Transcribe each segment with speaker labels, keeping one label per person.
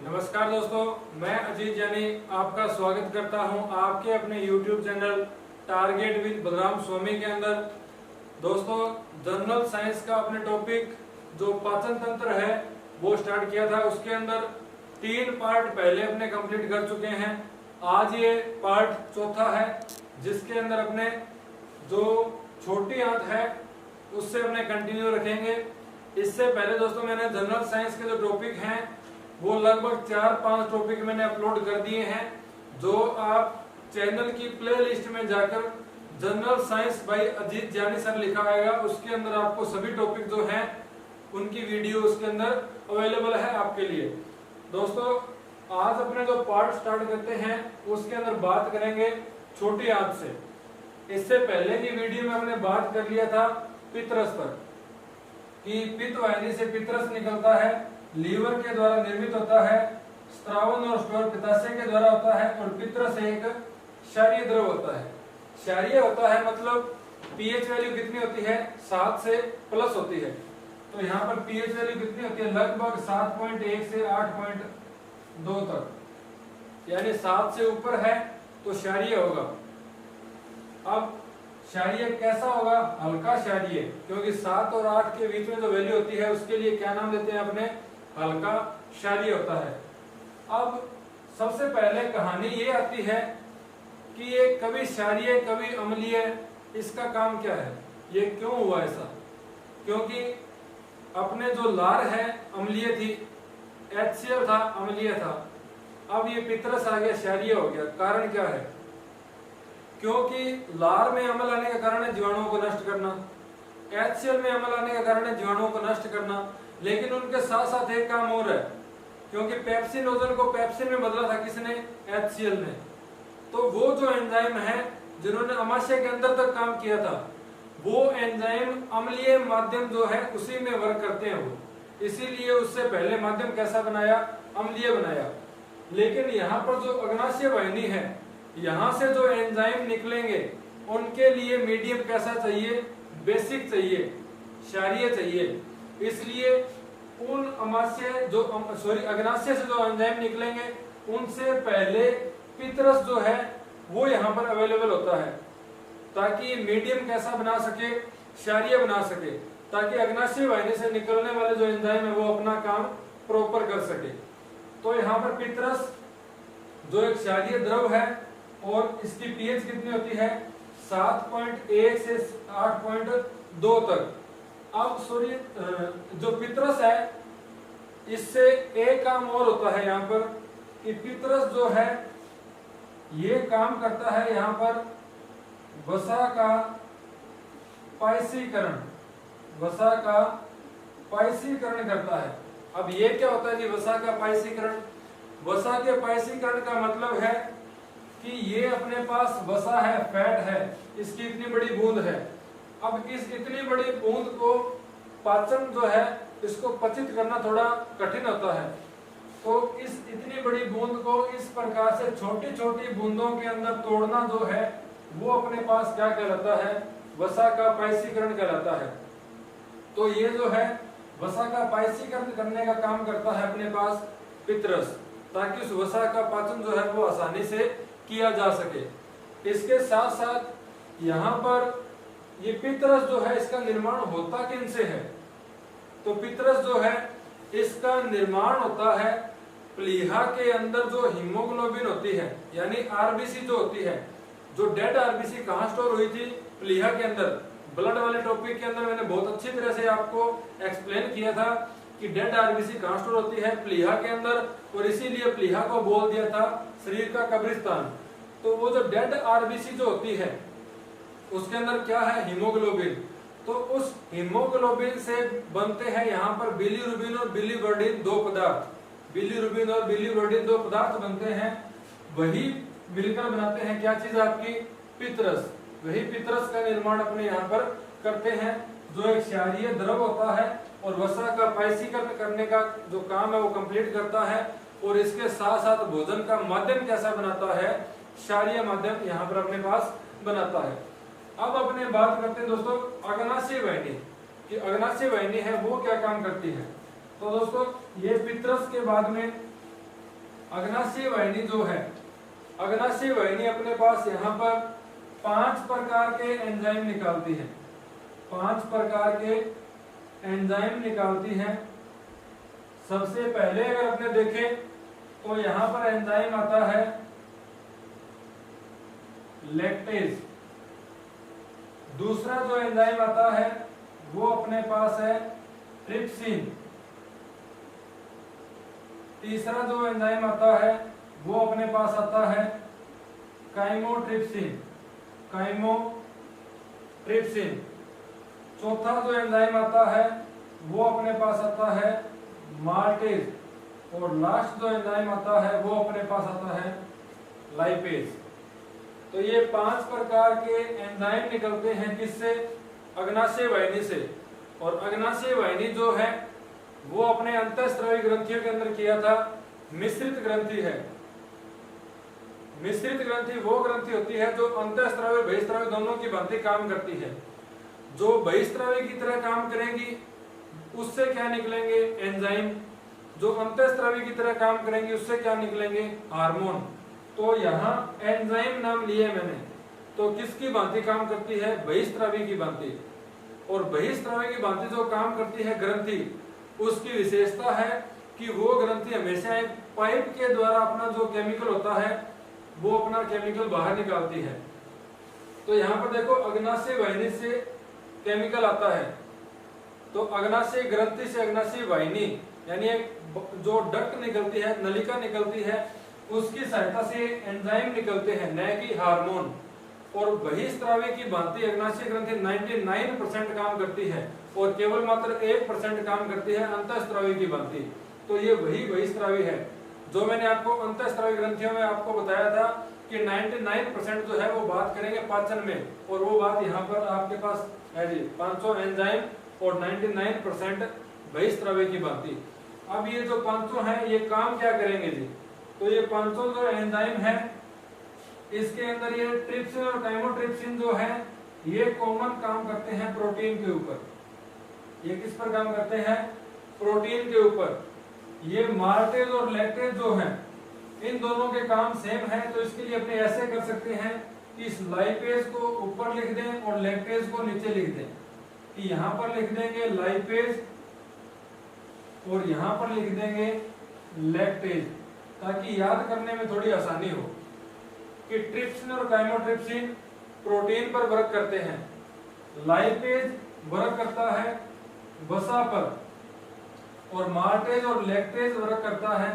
Speaker 1: नमस्कार दोस्तों, मैं अजीत यानी आपका स्वागत करता हूं आपके अपने YouTube channel target with Balram Swami के अंदर। दोस्तों, जनरल साइंस का अपने टॉपिक जो पाचन तंत्र है वो स्टार्ट किया था। उसके अंदर 3 पार्ट पहले अपने कंप्लीट कर चुके हैं। आज ये पार्ट चौथा है जिसके अंदर अपने जो छोटी आंत है उससे अपने कंटिन्यू रखेंगे। इससे पहले दोस्तों मैंने जनरल साइंस के जो टॉपिक हैं वो लगभग 4-5 टॉपिक मैंने अपलोड कर दिए हैं, जो आप चैनल की प्लेलिस्ट में जाकर जनरल साइंस बाय अजीत जानी सर लिखा आएगा, उसके अंदर आपको सभी टॉपिक जो हैं उनकी वीडियो उसके अंदर अवेलेबल है आपके लिए। दोस्तों, आज अपने जो पार्ट स्टार्ट करते हैं उसके अंदर बात करेंगे छोटी आंत से। इससे पहले की वीडियो में हमने बात कर लिया था पित्रस पर कि पित्त वाहिनी से पित्रस निकलता है, लीवर के द्वारा निर्मित होता है, स्त्रावन और स्टोर पित्ताशय के द्वारा होता है और पित्रस एक क्षारीय द्रव होता है। क्षारीय होता है मतलब पीएच वैल्यू कितनी होती है, 7 से प्लस होती है। तो यहाँ पर पीएच वैल्यू कितनी होती है, लगभग 7.1 से 8.2 तक, यानी 7 से ऊपर है तो क्षारीय होगा। अब क्षारीय कैसा होगा, हल्का क्षारीय, क्योंकि 7 और 8 के बीच में जो वैल्यू होती है उसके लिए क्या नाम देते हैं अपने, हल्का क्षारीय होता है। अब सबसे पहले कहानी ये आती है कि ये कभी क्षारीय कभी अम्लीय, इसका काम क्या है, ये क्यों हुआ ऐसा? क्योंकि अपने जो लार है अम्लीय थी, HCl था अम्लीय था, अब ये पित्रस आ गया क्षारीय हो गया। कारण क्या है? क्योंकि लार में अम्ल आने का कारण है जीवाणुओं को नष्ट करना, HCl में अम्ल आने का कारण है जीवाणुओं को नष्ट करना, लेकिन उनके साथ साथ एक काम और है, क्योंकि पेप्सिन ओजन को पेप्सिन में बदला था किसने, HCl ने। तो वो जो एंजाइम है जिन्होंने अमाशय के अंदर तक काम किया था, वो एंजाइम अम्लीय माध्यम जो है उसी में वर्क करते हैं वो, इसीलिए उससे पहले माध्यम कैसा बनाया, अम्लीय बनाया। लेकिन यहाँ पर जो अग्नाशय वाहिनी है, यहाँ से जो एंजाइम निकलेंगे उनके लिए मीडियम कैसा चाहिए, बेसिक चाहिए, क्षारीय चाहिए। इसलिए उन अमाशय जो अग्नाशय से जो एंजाइम निकलेंगे उनसे पहले पित्रस जो है वो यहाँ पर अवेलेबल होता है, ताकि मीडियम कैसा बना सके, क्षारीय बना सके, ताकि अग्नाशय वाहिनी से निकलने वाले जो एंजाइम है वो अपना काम प्रॉपर कर सके। तो यहाँ पर पित्रस जो एक क्षारीय द्रव है और इसकी पीएच कितनी होती है, 7.1 से 8.2 तक। अब जो पित्रस है इससे एक काम और होता है यहाँ पर कि पित्रस जो है ये काम करता है यहाँ पर वसा का पायसीकरण, वसा का पायसीकरण करता है। अब ये क्या होता है जी, वसा का पायसीकरण? वसा के पायसीकरण का मतलब है कि ये अपने पास वसा है, फैट है, इसकी इतनी बड़ी बूंद है। अब इस इतनी बड़ी बूंद को पाचन जो है इसको पचित करना थोड़ा कठिन होता है, तो इस इतनी बड़ी बूंद को इस प्रकार से छोटी छोटी बूंदों के अंदर तोड़ना जो है वो अपने पास क्या कहलाता है, वसा का पायसीकरण कहलाता है। तो ये जो है वसा का पायसीकरण करने का काम करता है अपने पास पित्रस, ताकि उस वसा का पाचन जो है वो आसानी से किया जा सके। इसके साथ साथ यहाँ पर ये पित्रस जो है इसका निर्माण होता किन से है, तो पित्रस जो है इसका निर्माण होता है प्लीहा के अंदर जो हीमोग्लोबिन होती है, यानी आरबीसी जो होती है, जो डेड आरबीसी कहाँ स्टोर हुई थी, प्लीहा के अंदर। ब्लड वाले टॉपिक के अंदर मैंने बहुत अच्छी तरह से आपको एक्सप्लेन किया था कि डेड आरबीसी कहाँ स्टोर होती है, प्लीहा के अंदर, और इसीलिए प्लीहा को बोल दिया था शरीर का कब्रिस्तान। तो वो जो डेड आरबीसी जो होती है उसके अंदर क्या है, हीमोग्लोबिन। तो उस हीमोग्लोबिन से बनते हैं यहाँ पर बिलीरुबिन और बिलीवर्डिन 2 पदार्थ, बिलीरुबिन और बिलीवर्डिन 2 पदार्थ बनते हैं, वही मिलकर बनाते हैं क्या चीज आपकी, पित्रस। वही पित्रस का निर्माण अपने यहाँ पर करते हैं, जो एक क्षारीय द्रव होता है और वसा का पायसीकरण करने का जो काम है वो कंप्लीट करता है, और इसके साथ साथ भोजन का माध्यम कैसा बनाता है, क्षारीय माध्यम यहाँ पर अपने पास बनाता है। अब अपने बात करते हैं दोस्तों अग्नाशय वाहिनी कि अग्नाशय वाहिनी है वो क्या काम करती है। तो दोस्तों ये पित्रस के बाद में अग्नाशय वाहिनी जो है, अग्नाशय वाहिनी अपने पास यहाँ पर 5 प्रकार के एंजाइम निकालती है, 5 प्रकार के एंजाइम निकालती है। सबसे पहले अगर अपने देखें तो यहाँ पर एंजाइम आता है लैक्टेज। दूसरा जो एंजाइम आता है वो अपने पास है ट्रिप्सिन। तीसरा जो एंजाइम आता है वो अपने पास आता है काइमोट्रिप्सिन, काइमोट्रिप्सिन। चौथा जो एंजाइम आता है वो अपने पास आता है माल्टेज, और लास्ट जो एंजाइम आता है वो अपने पास आता है लाइपेज। तो ये 5 प्रकार के एंजाइम निकलते हैं किससे? अग्नाशय वाहिनी से। और अग्नाशय वाहिनी जो है वो अपने अंतःस्रावी ग्रंथियों के अंदर किया था मिश्रित ग्रंथि है। मिश्रित ग्रंथि वो ग्रंथि होती है जो अंतःस्रावी और बहिःस्रावी दोनों की भांति काम करती है। जो बहिःस्रावी की तरह काम करेंगी उससे क्या निकलेंगे? एंजाइम। जो अंतःस्रावी की तरह काम करेंगे उससे क्या निकलेंगे? हार्मोन। तो यहाँ एंजाइम नाम लिए मैंने, तो किसकी भांति काम करती है? बहिःस्रावी की भांति। और बहिःस्रावी की भांति जो काम करती है ग्रंथि, उसकी विशेषता है कि वो ग्रंथि हमेशा एक पाइप के द्वारा अपना जो केमिकल होता है वो अपना केमिकल बाहर निकालती है। तो यहाँ पर देखो अग्नाशय वाहिनी से केमिकल आता है, तो अग्नाशय ग्रंथि से अग्नाशय वाहिनी यानी एक जो डक्ट निकलती है, नलिका निकलती है, उसकी सहायता से एंजाइम निकलते हैं, न कि हार्मोन। और बहिःस्रावी की भांति अग्नाशय ग्रंथि 99% काम करती है और केवल मात्र 1% काम करती है अंतःस्रावी की भांति। तो ये वही बहिःस्रावी है जो मैंने आपको अंतःस्रावी ग्रंथियों में आपको बताया था कि 99% जो है वो बात करेंगे पाचन में, और वो बात यहाँ पर आपके पास है जी 500 एंजाइम और 99% बहिःस्रावी की भांति। अब ये जो 500 हैं ये काम क्या करेंगे जी? तो ये 500 जो एंजाइम है इसके अंदर ये ट्रिप्सिन और काइमोट्रिप्सिन जो है ये कॉमन काम करते हैं प्रोटीन के ऊपर। ये किस पर काम करते हैं? प्रोटीन के ऊपर। ये माल्टेज और लैक्टेज जो है इन दोनों के काम सेम है, तो इसके लिए अपने ऐसे कर सकते हैं कि इस लाइपेज को ऊपर लिख दें और लैक्टेज को नीचे लिख दें। कि यहाँ पर लिख देंगे लाइपेज और यहाँ पर लिख देंगे लैक्टेज, ताकि याद करने में थोड़ी आसानी हो कि ट्रिप्सिन और काइमोट्रिप्सिन प्रोटीन पर वर्क करते हैं, लाइपेज वर्क करता है वसा पर, और माल्टेज और लैक्टेज वर्क करता है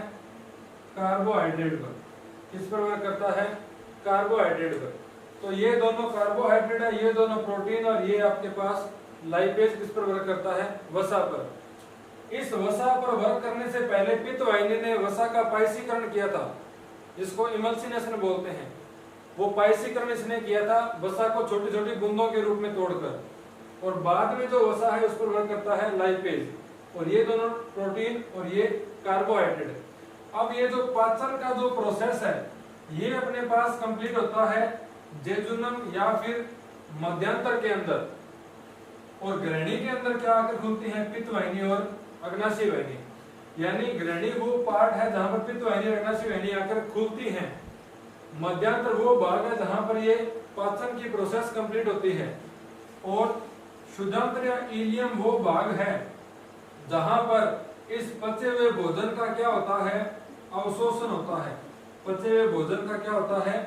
Speaker 1: कार्बोहाइड्रेट पर। किस पर वर्क करता है? कार्बोहाइड्रेट पर। तो ये दोनों कार्बोहाइड्रेट है, ये दोनों प्रोटीन, और ये आपके पास लाइपेज किस पर वर्क करता है? वसा पर। इस वसा पर वर्क करने से पहले पित्त वाहिनी ने वसा का पाइसीकरण किया था, जिसको इमल्सिनेशन बोलते हैं। वो पाइसीकरण इसने किया था वसा को छोटी छोटी बूंदों के रूप में तोड़कर, और बाद में जो वसा है उस पर वर्क करता है लाइपेज। और ये दोनों प्रोटीन और ये कार्बोहाइड्रेट। अब ये जो पाचन का जो प्रोसेस है ये अपने पास कंप्लीट होता है जेजुनम या फिर मध्यांतर के अंदर, और ग्रहणी के अंदर क्या आकर खुलती है? पित्त वाहिनी और अग्नाशय वाहिनी। यानी ग्रहणी वो पार्ट है जहां पर पित्त वाहिनी और अग्नाशय वाहिनी आकर खुलती हैं। मध्यांतर वो भाग है जहां पर ये पाचन की प्रोसेस कंप्लीट होती है, और शुद्धांतर या इलियम वो भाग है जहां पर इस पचे हुए भोजन का क्या होता है? अवशोषण होता है। पचे हुए भोजन का क्या होता है?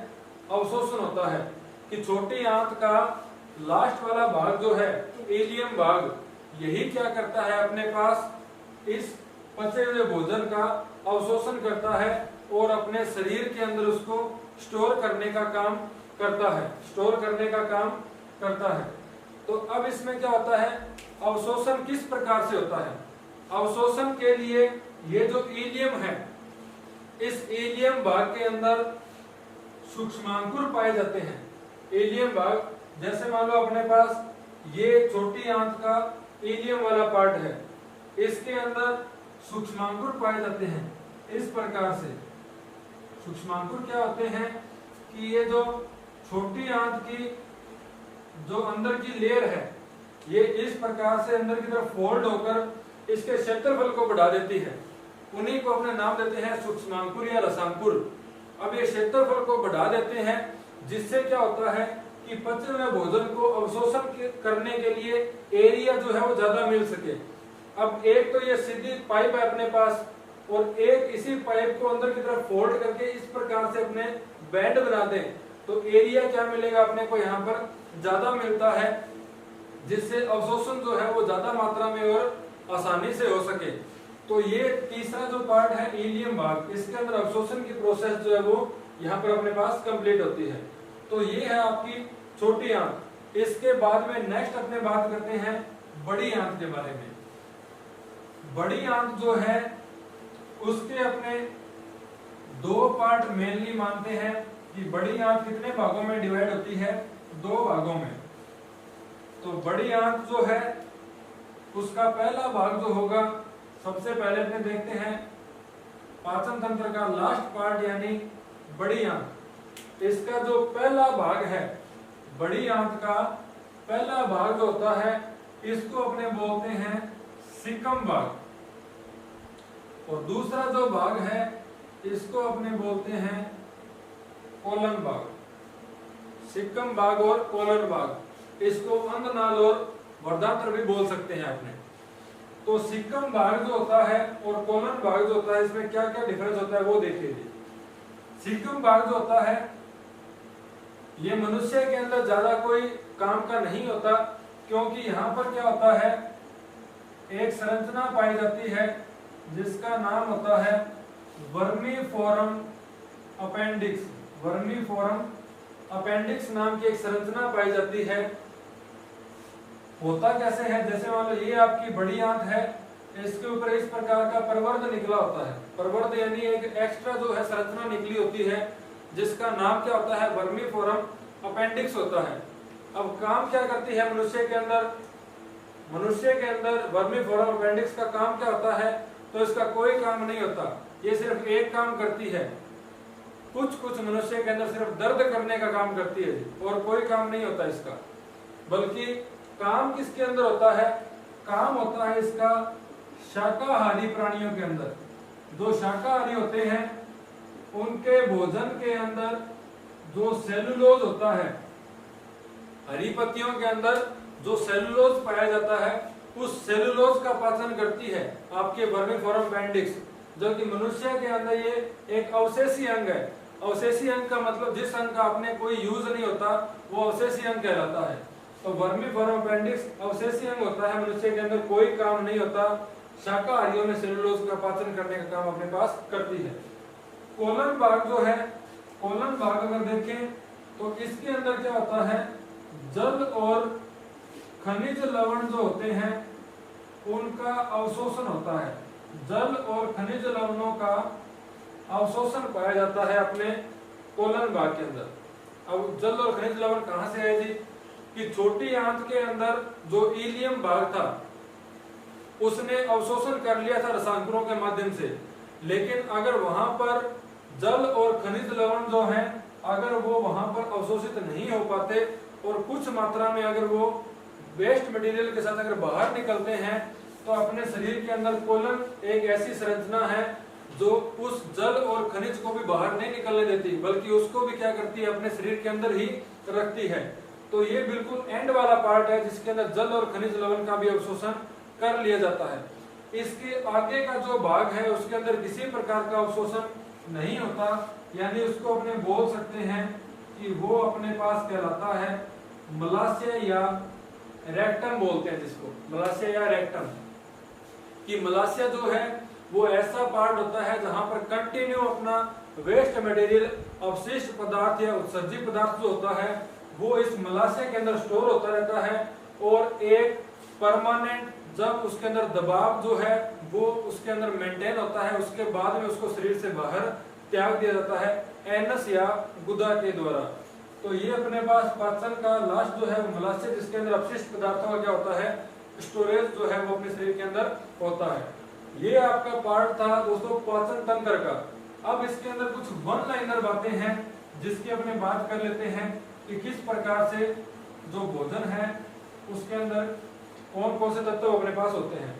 Speaker 1: अवशोषण होता है। कि छोटी आंत का लास्ट वाला भाग जो है इलियम भाग, यही क्या करता है? अपने पास इस पचे हुए भोजन का अवशोषण करता है और अपने शरीर के अंदर उसको स्टोर करने का काम करता है, स्टोर करने का काम करता है। तो अब इसमें क्या होता है? अवशोषण किस प्रकार से होता है? अवशोषण के लिए ये जो इलियम है, इस इलियम भाग के अंदर सूक्ष्मांकुर पाए जाते हैं। इलियम भाग जैसे मान लो अपने पास ये छोटी आंत का इलियम वाला पार्ट है, इसके अंदर सूक्ष्मांकुर पाए जाते हैं इस प्रकार से। सूक्ष्मांकुर क्या होते हैं? कि ये जो छोटी आंत की जो अंदर की लेयर है ये इस प्रकार से अंदर की तरफ फोल्ड होकर इसके क्षेत्रफल को बढ़ा देती है। उन्हीं को अपने नाम देते हैं सूक्ष्मांकुर या रसांकुर। अब ये क्षेत्रफल को बढ़ा देते हैं, जिससे क्या होता है कि पचे हुए भोजन को अवशोषण करने के लिए एरिया जो है वो ज्यादा मिल सके। अब एक तो ये सीधी पाइप है अपने पास, और एक इसी पाइप को अंदर की तरफ फोल्ड करके इस प्रकार से अपने बैंड बना दें, तो एरिया क्या मिलेगा अपने को यहाँ पर ज्यादा मिलता है, जिससे अवशोषण जो है वो ज्यादा मात्रा में और आसानी से हो सके। तो ये तीसरा जो पार्ट है इलियम भाग, इसके अंदर अवशोषण की प्रोसेस जो है वो यहाँ पर अपने पास कंप्लीट होती है। तो ये है आपकी छोटी आंत। इसके बाद में नेक्स्ट अपने बात करते हैं बड़ी आंत के बारे में। बड़ी आंत जो है उसके अपने दो पार्ट मेनली मानते हैं कि बड़ी आंत कितने भागों में डिवाइड होती है, दो भागों में। तो बड़ी आंत जो है उसका पहला भाग जो होगा, सबसे पहले अपने देखते हैं पाचन तंत्र का लास्ट पार्ट यानी बड़ी आंत। इसका जो पहला भाग है बड़ी आंत का पहला भाग जो होता है, इसको अपने बोलते हैं सीकम भाग, और दूसरा जो भाग है इसको अपने बोलते हैं कोलन भाग। सीकम भाग और कोलन भाग, इसको अंगनाल और वर्धांत्र भी बोल सकते हैं अपने। तो सीकम भाग जो होता है और कोलन भाग जो होता है, इसमें क्या क्या डिफरेंस होता है वो देख लीजिए। सीकम भाग जो होता है ये मनुष्य के अंदर ज्यादा कोई काम का नहीं होता, क्योंकि यहाँ पर क्या होता है, एक संरचना पाई जाती है जिसका नाम होता है वर्मीफोरम अपेंडिक्स। वर्मीफोरम अपेंडिक्स नाम की एक संरचना पाई जाती है। होता कैसे है, जैसे मान लो ये आपकी बड़ी आंत है, इसके ऊपर इस प्रकार का प्रवर्ध निकला होता है। प्रवर्ध यानी एक एक्स्ट्रा जो है संरचना निकली होती है, जिसका नाम क्या होता है, वर्मीफोरम अपेंडिक्स होता है। अब काम क्या करती है मनुष्य के अंदर, मनुष्य के अंदर वर्मीफोरम अपेंडिक्स का काम क्या होता है, तो इसका कोई काम नहीं होता, ये सिर्फ एक काम करती है। कुछ मनुष्य के अंदर सिर्फ दर्द करने का काम करती है और कोई काम नहीं होता इसका। बल्कि काम किसके अंदर होता है, काम होता है इसका शाकाहारी प्राणियों के अंदर। जो शाकाहारी होते हैं उनके भोजन के अंदर जो सेलुलोज होता है, हरी पत्तियों के अंदर जो सेलुलोज पाया जाता है, उस सेलुलोज का पाचन करती है आपके वर्मीफोरम अपेंडिक्स, जबकि मनुष्य के अंदर ये एक अवशेषी अंग है। अवशेषी अंग का मतलब जिस अंग का अपने कोई यूज नहीं होता वो अवशेषी अंग कहलाता है। तो वर्मीफोरम अपेंडिक्स अवशेषी अंग होता है, मनुष्य के अंदर कोई काम नहीं होता। शाकाहारियों में सेलुलोज का पाचन करने का काम अपने पास करती है। कोलन भाग जो है, कोलन भाग अगर देखें तो इसके अंदर क्या होता है, जल और खनिज लवण जो होते हैं उनका अवशोषण होता है। जल और खनिज लवणों का अवशोषण पाया जाता है अपने कोलन भाग के अंदर। अब जल और खनिज लवण कहां से आए जी, कि छोटी आंत के अंदर जो इलियम भाग था उसने अवशोषण कर लिया था रसांकुरों के माध्यम से, लेकिन अगर वहां पर जल और खनिज लवण जो हैं अगर वो वहां पर अवशोषित नहीं हो पाते और कुछ मात्रा में अगर वो वेस्ट मटेरियल के साथ अगर बाहर निकलते हैं, तो अपने शरीर के अंदर कोलन एक ऐसी संरचना है जो उस जल और खनिज को भी बाहर नहीं निकलने देती, बल्कि उसको भी क्या करती है, अपने शरीर के अंदर ही रखती है। तो ये बिल्कुल एंड वाला पार्ट है जिसके अंदर जल और खनिज लवण का भी अवशोषण कर लिया जाता है। इसके आगे का जो भाग है उसके अंदर किसी प्रकार का अवशोषण नहीं होता, यानी उसको अपने बोल सकते हैं कि वो अपने पास कहलाता है मलाशय या रेक्टम बोलते हैं जिसको, मलाशय या रेक्टम। कि मलाशय जो है वो ऐसा पार्ट होता है जहां पर कंटिन्यू अपना वेस्ट मटेरियल, अवशिष्ट पदार्थ या उत्सर्जी पदार्थ जो होता है वो इस मलाशय के अंदर स्टोर होता रहता है, और एक परमानेंट जब उसके अंदर दबाव जो है वो उसके अंदर मेंटेन होता है, उसके बाद में उसको शरीर से बाहर त्याग दिया जाता है एनस या गुदा के द्वारा। तो ये अपने पास पाचन का लास्ट जो है मलाशय, जिसके अंदर अपशिष्ट पदार्थों का क्या होता है, स्टोरेज जो है वो अपने शरीर के अंदर होता है। ये आपका पार्ट था दोस्तों पाचन तंत्र का। अब इसके अंदर कुछ वन लाइनर बातें हैं जिसकी अपने बात कर लेते हैं कि किस प्रकार से जो भोजन है उसके अंदर कौन कौन से तत्व अपने पास होते हैं।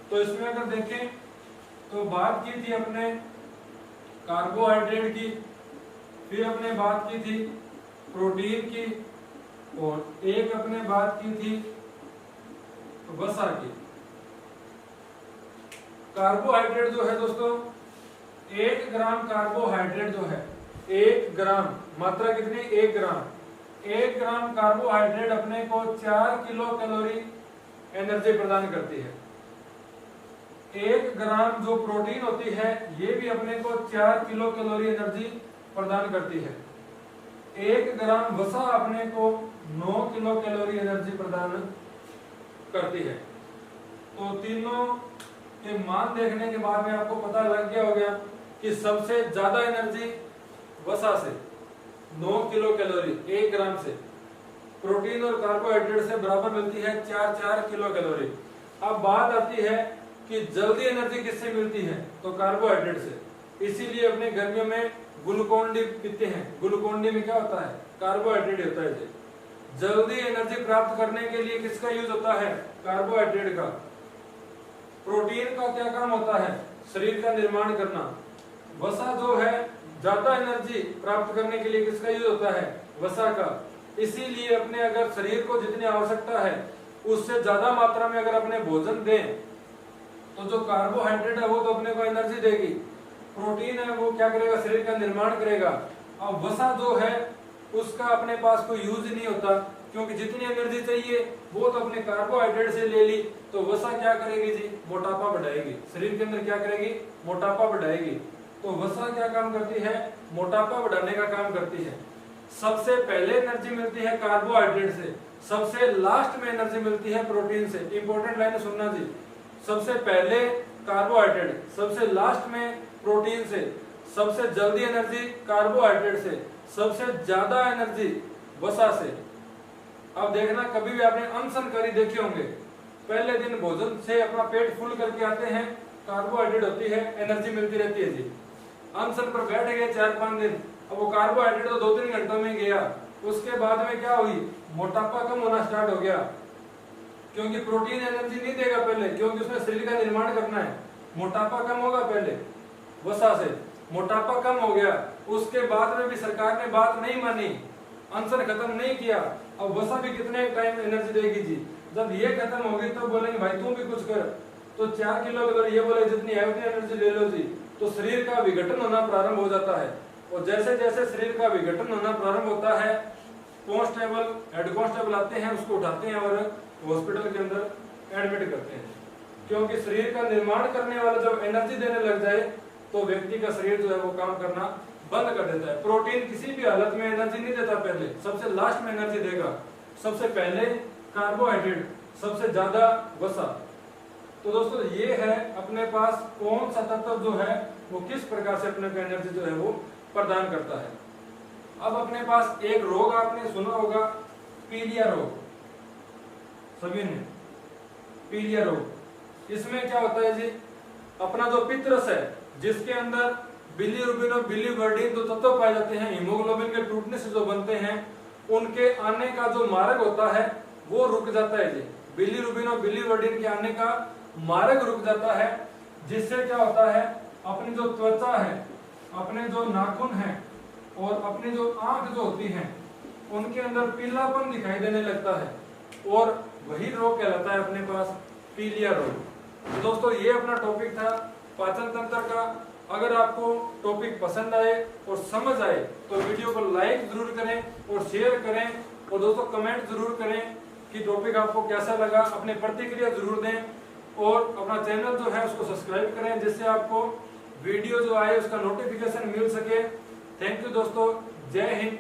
Speaker 1: तो इसमें अगर देखें तो बात की थी अपने कार्बोहाइड्रेट की, फिर अपने बात की थी प्रोटीन की, और एक अपने बात की थी वसा की। कार्बोहाइड्रेट जो है दोस्तों, 1 ग्राम कार्बोहाइड्रेट जो है, 1 ग्राम, मात्रा कितनी, 1 ग्राम, 1 ग्राम कार्बोहाइड्रेट अपने को 4 किलो कैलोरी एनर्जी प्रदान करती है। 1 ग्राम जो प्रोटीन होती है ये भी अपने को 4 किलो कैलोरी एनर्जी प्रदान करती है। 1 ग्राम वसा अपने को 9 किलो कैलोरी एनर्जी प्रदान करती है। तो तीनों के मान देखने के बाद में आपको पता लग गया होगा कि सबसे ज्यादा एनर्जी वसा से 9 किलो कैलोरी 1 ग्राम से, प्रोटीन और कार्बोहाइड्रेट से बराबर मिलती है 4 किलो कैलोरी। अब बात आती है कि जल्दी एनर्जी किससे मिलती है, तो कार्बोहाइड्रेट से। इसीलिए अपने गर्मियों में ग्लूकोन डी पीते हैं। ग्लूकोन डी में क्या होता है, कार्बोहाइड्रेट होता है। जल्दी एनर्जी प्राप्त करने के लिए किसका यूज होता है, कार्बोहाइड्रेट का। प्रोटीन का क्या काम होता है, शरीर का निर्माण करना। वसा जो है ज्यादा एनर्जी प्राप्त करने के लिए किसका यूज होता है, वसा का। इसीलिए अपने अगर शरीर को जितनी आवश्यकता है उससे ज्यादा मात्रा में अगर अपने भोजन दें तो जो कार्बोहाइड्रेट है वो तो अपने को एनर्जी देगी, प्रोटीन है वो क्या करेगा, शरीर का निर्माण करेगा। अब वसा जो है उसका अपने पास कोई यूज ही नहीं होता, क्योंकि जितनी एनर्जी चाहिए वो तो अपने कार्बोहाइड्रेट से ले ली। तो वसा क्या करेगी जी, मोटापा बढ़ाएगी, शरीर के अंदर क्या करेगी, मोटापा बढ़ाएगी। तो वसा क्या काम करती है, मोटापा बढ़ाने का काम करती है। सबसे पहले एनर्जी मिलती है कार्बोहाइड्रेट से, सबसे लास्ट में एनर्जी मिलती है प्रोटीन से। इंपॉर्टेंट लाइन सुनना जी, सबसे पहले कार्बोहाइड्रेट, सबसे लास्ट में प्रोटीन से। सबसे जल्दी एनर्जी कार्बोहाइड्रेट से, सबसे ज्यादा एनर्जी वसा से। अब देखना, कभी भी आपने अनशनकारी देखे होंगे, पहले दिन भोजन से अपना पेट फुल करके आते हैं, कार्बोहाइड्रेट होती है, एनर्जी मिलती रहती है जी। अनशन पर बैठ गए 4-5 दिन, अब वो कार्बोहाइड्रेट तो 2-3 घंटों में गया, उसके बाद में क्या हुई, मोटापा कम होना स्टार्ट हो गया। क्योंकि प्रोटीन एनर्जी नहीं देगा पहले, क्योंकि उसमें शरीर का निर्माण करना है। मोटापा कम होगा पहले वसा से, मोटापा कम हो गया, उसके बाद में भी सरकार ने बात नहीं मानी, अनशन खत्म नहीं किया। अब वसा भी कितने टाइम एनर्जी देगी जी, जब ये खत्म होगी तो बोलेंगे भाई तुम भी कुछ कर। तो 4 किलो कैलोरी, ये बोले जितनी है उतनी एनर्जी ले लो जी। तो शरीर का विघटन होना प्रारंभ हो जाता है, और जैसे जैसे शरीर का विघटन होना प्रारंभ होता है, कांस्टेबल, हेड कांस्टेबल आते हैं, उसको उठाते हैं और हॉस्पिटल के अंदर एडमिट करते हैं। क्योंकि शरीर का निर्माण करने वाला जब एनर्जी देने लग जाए तो व्यक्ति का शरीर जो है वो काम करना बंद कर देता है। प्रोटीन किसी भी हालत में एनर्जी नहीं देता, पहले सबसे लास्ट में एनर्जी देगा। सबसे पहले कार्बोहाइड्रेट, सबसे ज्यादा वसा। तो दोस्तों ये है अपने पास कौन सा तत्व जो है वो किस प्रकार से अपने को एनर्जी जो है वो प्रदान करता है। अब अपने पास एक रोग आपने सुना होगा, पीलिया रोग, सभी ने, पीलिया रोग। इसमें क्या होता है जी, अपना जो पित्रस है जिसके अंदर बिलीरुबिन और बिलीवर्डिन जो तत्व पाए जाते हैं, हीमोग्लोबिन के टूटने से जो बनते हैं, उनके आने का जो मार्ग होता है वो रुक जाता है जी। बिलीरुबिन और बिलीवर्डिन के आने का मार्ग रुक जाता है, जिससे क्या होता है, अपनी जो त्वचा है, अपने जो नाखून है और अपनी जो आंख जो होती है उनके अंदर पीलापन दिखाई देने लगता है, और वही रोग कहलाता है अपने पास पीलिया रोग। दोस्तों ये अपना टॉपिक था पाचन तंत्र का। अगर आपको टॉपिक पसंद आए और समझ आए तो वीडियो को लाइक जरूर करें और शेयर करें, और दोस्तों कमेंट जरूर करें कि टॉपिक आपको कैसा लगा, अपनी प्रतिक्रिया जरूर दें, और अपना चैनल जो है उसको सब्सक्राइब करें, जिससे आपको वीडियो जो आए उसका नोटिफिकेशन मिल सके। थैंक यू दोस्तों, जय हिंद।